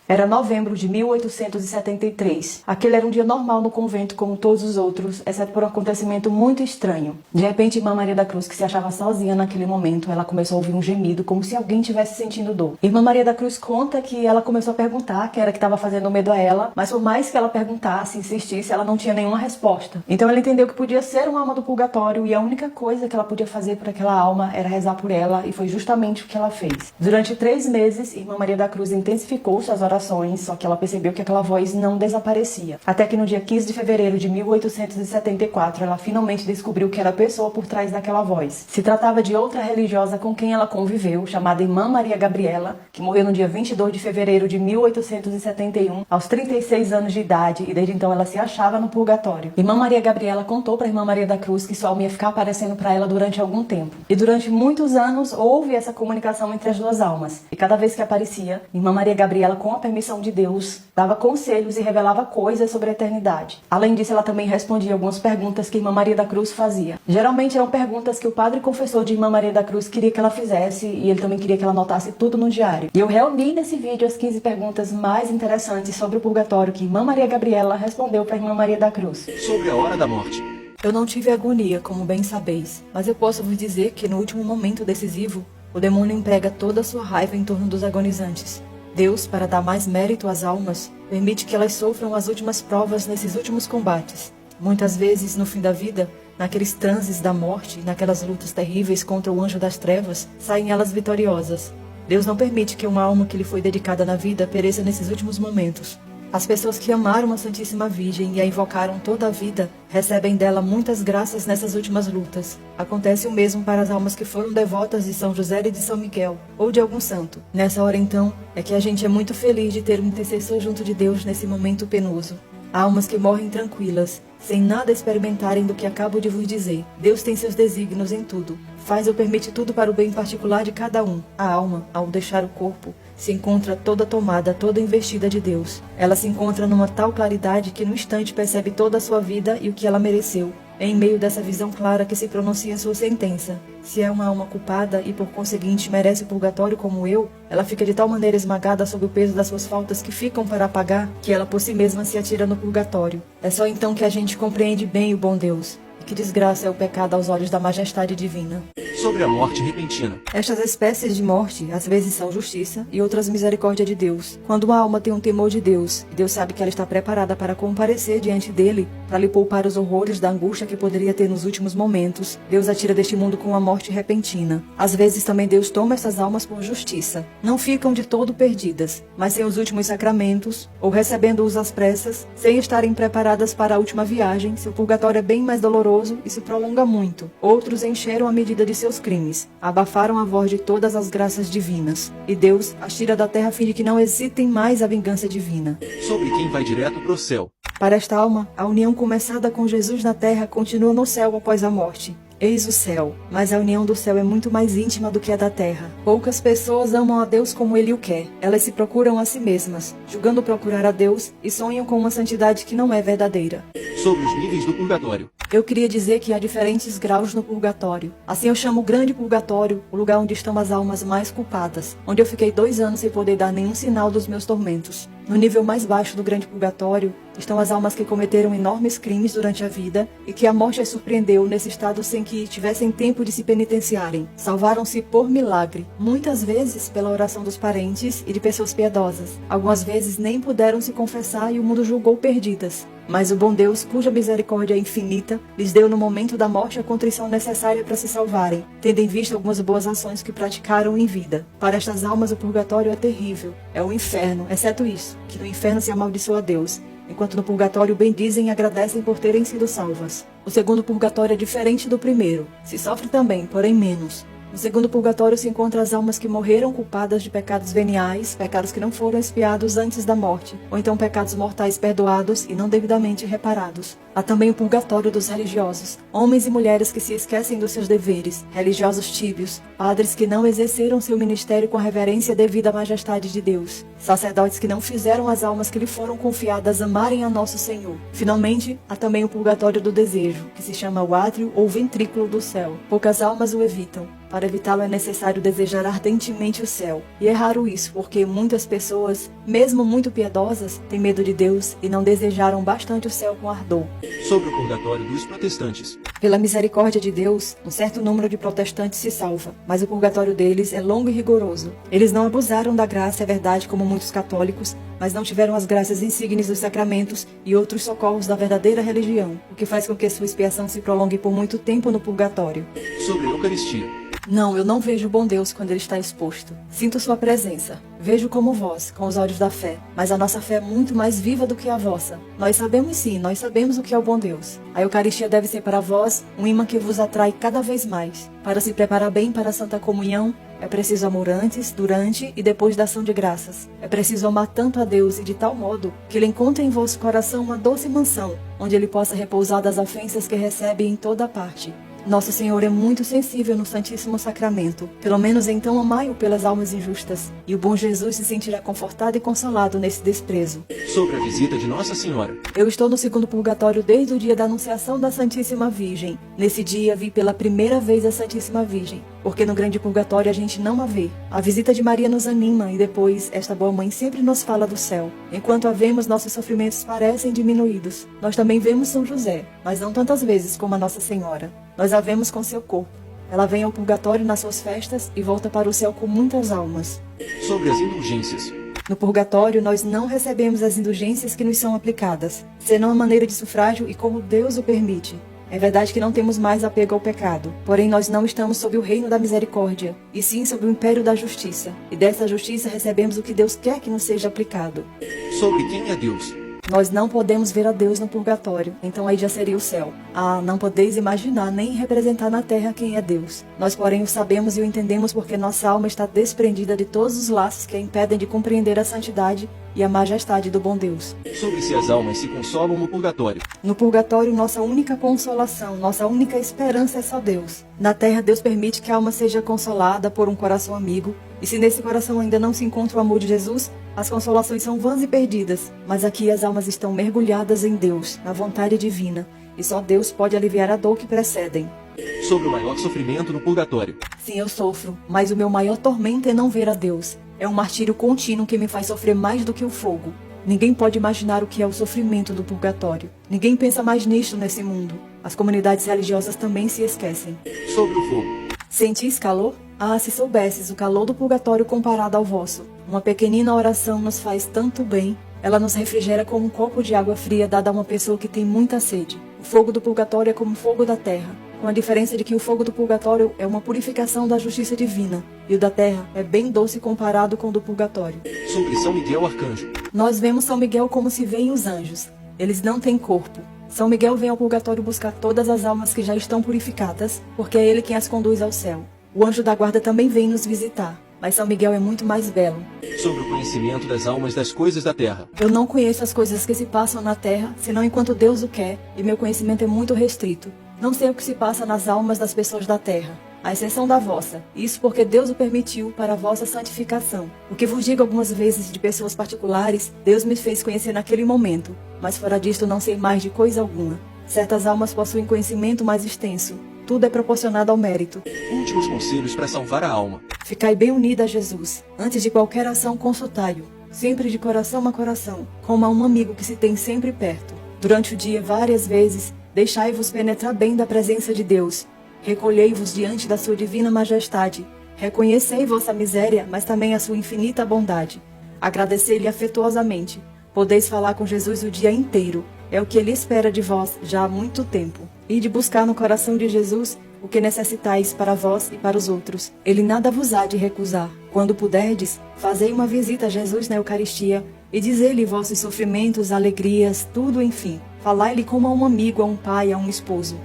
Era novembro de 1873. Aquele era um dia normal no convento como todos os outros, exceto por um acontecimento muito estranho. De repente, Irmã Maria da Cruz, que se achava sozinha naquele momento, ela começou a ouvir um gemido, como se alguém estivesse sentindo dor. Irmã Maria da Cruz conta que ela começou a perguntar quem era que estava fazendo medo a ela, mas por mais que ela perguntasse, insistisse, ela não tinha nenhuma resposta. Então ela entendeu que podia ser uma alma do purgatório e a única coisa que ela podia fazer por aquela alma era rezar por ela, e foi justamente o que ela fez. Durante 3 meses, Irmã Maria da Cruz intensificou suas orações, só que ela percebeu que aquela voz não desaparecia. Até que no dia 15 de fevereiro de 1874, ela finalmente descobriu que era a pessoa por trás daquela voz. Se tratava de outra religiosa com quem ela conviveu, chamada Irmã Maria Gabriela, que morreu no dia 22 de fevereiro de 1871, aos 36 anos de idade, e desde então ela se achava no purgatório. Irmã Maria Gabriela contou para Irmã Maria da Cruz que sua alma ia ficar aparecendo para ela durante algum tempo. E durante muitos anos houve essa comunicação entre as duas almas. E cada vez que aparecia, Irmã Maria Gabriela, com a permissão de Deus, dava conselhos e revelava coisas sobre a eternidade. Além disso, ela também respondia algumas perguntas que Irmã Maria da Cruz fazia. Geralmente eram perguntas que o padre confessor de Irmã Maria da Cruz queria que ela fizesse, e ele também queria que ela anotasse tudo no diário. E eu reuni nesse vídeo as 15 perguntas mais interessantes sobre o purgatório que Irmã Maria Gabriela respondeu para Irmã Maria da Cruz. Sobre a hora da morte. Eu não tive agonia, como bem sabeis, mas eu posso vos dizer que no último momento decisivo, o demônio emprega toda a sua raiva em torno dos agonizantes. Deus, para dar mais mérito às almas, permite que elas sofram as últimas provas nesses últimos combates. Muitas vezes, no fim da vida, naqueles transes da morte, naquelas lutas terríveis contra o anjo das trevas, saem elas vitoriosas. Deus não permite que uma alma que lhe foi dedicada na vida pereça nesses últimos momentos. As pessoas que amaram a Santíssima Virgem e a invocaram toda a vida, recebem dela muitas graças nessas últimas lutas. Acontece o mesmo para as almas que foram devotas de São José e de São Miguel, ou de algum santo. Nessa hora, então, é que a gente é muito feliz de ter um intercessor junto de Deus nesse momento penoso. Há almas que morrem tranquilas, sem nada experimentarem do que acabo de vos dizer. Deus tem seus desígnios em tudo. Faz ou permite tudo para o bem particular de cada um. A alma, ao deixar o corpo, se encontra toda tomada, toda investida de Deus. Ela se encontra numa tal claridade que no instante percebe toda a sua vida e o que ela mereceu. É em meio dessa visão clara que se pronuncia sua sentença. Se é uma alma culpada e por conseguinte merece o purgatório como eu, ela fica de tal maneira esmagada sob o peso das suas faltas que ficam para apagar, que ela por si mesma se atira no purgatório. É só então que a gente compreende bem o bom Deus. Que desgraça é o pecado aos olhos da majestade divina. Sobre a morte repentina. Estas espécies de morte, às vezes são justiça e outras misericórdia de Deus. Quando uma alma tem um temor de Deus, e Deus sabe que ela está preparada para comparecer diante dele, para lhe poupar os horrores da angústia que poderia ter nos últimos momentos, Deus a tira deste mundo com uma morte repentina. Às vezes também Deus toma essas almas por justiça. Não ficam de todo perdidas, mas sem os últimos sacramentos, ou recebendo-os às pressas, sem estarem preparadas para a última viagem. Seu purgatório é bem mais doloroso e se prolonga muito. Outros encheram a medida de seus crimes, abafaram a voz de todas as graças divinas, e Deus as tira da terra a fim de que não hesitem mais a vingança divina. Sobre quem vai direto pro céu. Para esta alma, a união começada com Jesus na terra continua no céu após a morte. Eis o céu, mas a união do céu é muito mais íntima do que a da terra. Poucas pessoas amam a Deus como Ele o quer. Elas se procuram a si mesmas, julgando procurar a Deus, e sonham com uma santidade que não é verdadeira. Sobre os níveis do purgatório. Eu queria dizer que há diferentes graus no purgatório. Assim eu chamo o grande purgatório, o lugar onde estão as almas mais culpadas, onde eu fiquei 2 anos sem poder dar nenhum sinal dos meus tormentos. No nível mais baixo do grande purgatório estão as almas que cometeram enormes crimes durante a vida e que a morte as surpreendeu nesse estado sem que tivessem tempo de se penitenciarem. Salvaram-se por milagre, muitas vezes pela oração dos parentes e de pessoas piedosas. Algumas vezes nem puderam se confessar e o mundo julgou perdidas. Mas o bom Deus, cuja misericórdia é infinita, lhes deu no momento da morte a contrição necessária para se salvarem, tendo em vista algumas boas ações que praticaram em vida. Para estas almas o purgatório é terrível, é o inferno, exceto isso, que no inferno se amaldiçoa a Deus, enquanto no purgatório bendizem e agradecem por terem sido salvas. O segundo purgatório é diferente do primeiro, se sofre também, porém menos. No segundo purgatório se encontram as almas que morreram culpadas de pecados veniais, pecados que não foram expiados antes da morte, ou então pecados mortais perdoados e não devidamente reparados. Há também o purgatório dos religiosos, homens e mulheres que se esquecem dos seus deveres, religiosos tíbios, padres que não exerceram seu ministério com a reverência devida à majestade de Deus, sacerdotes que não fizeram as almas que lhe foram confiadas amarem a nosso Senhor. Finalmente, há também o purgatório do desejo, que se chama o átrio ou ventrículo do céu. Poucas almas o evitam. Para evitá-lo é necessário desejar ardentemente o céu. E é raro isso, porque muitas pessoas, mesmo muito piedosas, têm medo de Deus e não desejaram bastante o céu com ardor. Sobre o purgatório dos protestantes. Pela misericórdia de Deus, um certo número de protestantes se salva, mas o purgatório deles é longo e rigoroso. Eles não abusaram da graça, é verdade, como muitos católicos, mas não tiveram as graças insígnes dos sacramentos e outros socorros da verdadeira religião, o que faz com que sua expiação se prolongue por muito tempo no purgatório. Sobre a Eucaristia. Não, eu não vejo o bom Deus quando ele está exposto. Sinto sua presença. Vejo como vós, com os olhos da fé. Mas a nossa fé é muito mais viva do que a vossa. Nós sabemos sim, nós sabemos o que é o bom Deus. A Eucaristia deve ser para vós um imã que vos atrai cada vez mais. Para se preparar bem para a Santa Comunhão, é preciso amor antes, durante e depois da ação de graças. É preciso amar tanto a Deus e de tal modo que ele encontre em vosso coração uma doce mansão, onde ele possa repousar das ofensas que recebe em toda parte. Nosso Senhor é muito sensível no Santíssimo Sacramento. Pelo menos então amai-o pelas almas injustas. E o bom Jesus se sentirá confortado e consolado nesse desprezo. Sobre a visita de Nossa Senhora. Eu estou no segundo purgatório desde o dia da Anunciação da Santíssima Virgem. Nesse dia vi pela primeira vez a Santíssima Virgem, porque no grande purgatório a gente não a vê. A visita de Maria nos anima e depois esta boa mãe sempre nos fala do céu. Enquanto a vemos, nossos sofrimentos parecem diminuídos. Nós também vemos São José, mas não tantas vezes como a Nossa Senhora. Nós a vemos com seu corpo. Ela vem ao purgatório nas suas festas e volta para o céu com muitas almas. Sobre as indulgências. No purgatório, nós não recebemos as indulgências que nos são aplicadas, senão a maneira de sufrágio e como Deus o permite. É verdade que não temos mais apego ao pecado, porém nós não estamos sob o reino da misericórdia, e sim sob o império da justiça. E dessa justiça recebemos o que Deus quer que nos seja aplicado. Sobre quem é Deus. Nós não podemos ver a Deus no purgatório, então aí já seria o céu. Ah, não podeis imaginar nem representar na terra quem é Deus. Nós, porém, o sabemos e o entendemos porque nossa alma está desprendida de todos os laços que a impedem de compreender a santidade e a majestade do bom Deus. Sobre se as almas se consolam no purgatório. No purgatório, nossa única consolação, nossa única esperança é só Deus. Na terra, Deus permite que a alma seja consolada por um coração amigo, e se nesse coração ainda não se encontra o amor de Jesus, as consolações são vãs e perdidas. Mas aqui as almas estão mergulhadas em Deus, na vontade divina, e só Deus pode aliviar a dor que precedem. Sobre o maior sofrimento no purgatório. Sim, eu sofro, mas o meu maior tormento é não ver a Deus. É um martírio contínuo que me faz sofrer mais do que o fogo. Ninguém pode imaginar o que é o sofrimento do purgatório. Ninguém pensa mais nisto nesse mundo. As comunidades religiosas também se esquecem. Sobre o fogo. Sentis calor? Ah, se soubesses o calor do purgatório comparado ao vosso. Uma pequenina oração nos faz tanto bem. Ela nos refrigera como um copo de água fria dada a uma pessoa que tem muita sede. O fogo do purgatório é como o fogo da terra, com a diferença de que o fogo do purgatório é uma purificação da justiça divina, e o da terra é bem doce comparado com o do purgatório. Sobre São Miguel Arcanjo. Nós vemos São Miguel como se veem os anjos. Eles não têm corpo. São Miguel vem ao purgatório buscar todas as almas que já estão purificadas, porque é ele quem as conduz ao céu. O anjo da guarda também vem nos visitar, mas São Miguel é muito mais belo. Sobre o conhecimento das almas das coisas da terra. Eu não conheço as coisas que se passam na terra, senão enquanto Deus o quer, e meu conhecimento é muito restrito. Não sei o que se passa nas almas das pessoas da terra, à exceção da vossa. Isso porque Deus o permitiu para a vossa santificação. O que vos digo algumas vezes de pessoas particulares, Deus me fez conhecer naquele momento, mas fora disto não sei mais de coisa alguma. Certas almas possuem conhecimento mais extenso. Tudo é proporcionado ao mérito. Últimos conselhos para salvar a alma. Ficai bem unida a Jesus. Antes de qualquer ação, consultai-o. Sempre de coração a coração, como a um amigo que se tem sempre perto. Durante o dia, várias vezes, deixai-vos penetrar bem da presença de Deus. Recolhei-vos diante da sua divina majestade. Reconhecei vossa miséria, mas também a sua infinita bondade. Agradecei-lhe afetuosamente. Podeis falar com Jesus o dia inteiro. É o que ele espera de vós já há muito tempo. E de buscar no coração de Jesus o que necessitais para vós e para os outros. Ele nada vos há de recusar. Quando puderdes, fazei uma visita a Jesus na Eucaristia e dizei-lhe vossos sofrimentos, alegrias, tudo enfim. Falai-lhe como a um amigo, a um pai, a um esposo.